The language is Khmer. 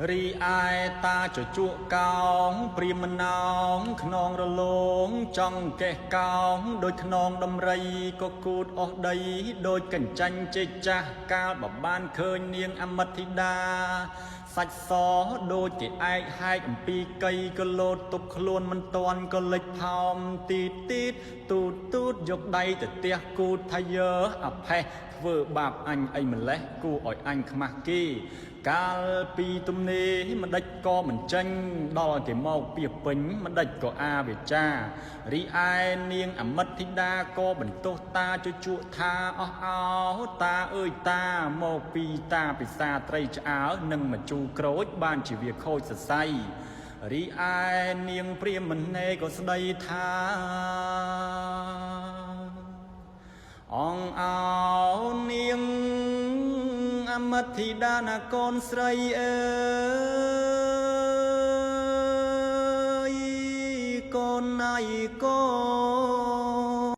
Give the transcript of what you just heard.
រីឯតាចជក់កោងព្រាមណោងខ្នងរលោងចង់កេះកោងដូចខ្នងដំរីក៏គូតអស់ដីដូចកញ្ចាញ់ចេចាស់កាលបបានឃើញនាងអមិតធីតាសាច់សដូចគេឯកហែកអំពីកៃក៏លោតទប់ខ្លួនមិនតាន់ក៏លេចផោមទីទីទូតយកដៃទៅទះគូតថាយើអផេះធ្វើបាបអញអីម្លេះគួរឲ្យអញខ្មាស់គេកាលពីទំនេរមិនដេចក៏មិនចេញដល់គេមកពីពេញមិនដេចក៏អាវាចារីឯនាងអមិតធីតាក៏បន្ទោសតាជជក់ថាអស់អោតាអើយតាមកពីតាពិសាត្រីឆ្អើនិងមជូរក្រូចបានជាវាខូចសរសៃរីឯនាងព្រាហ្មណេក៏ស្ដីថាអងអោនាងអមិតធីតាណាកូនស្រីអើយកូនណាយកូន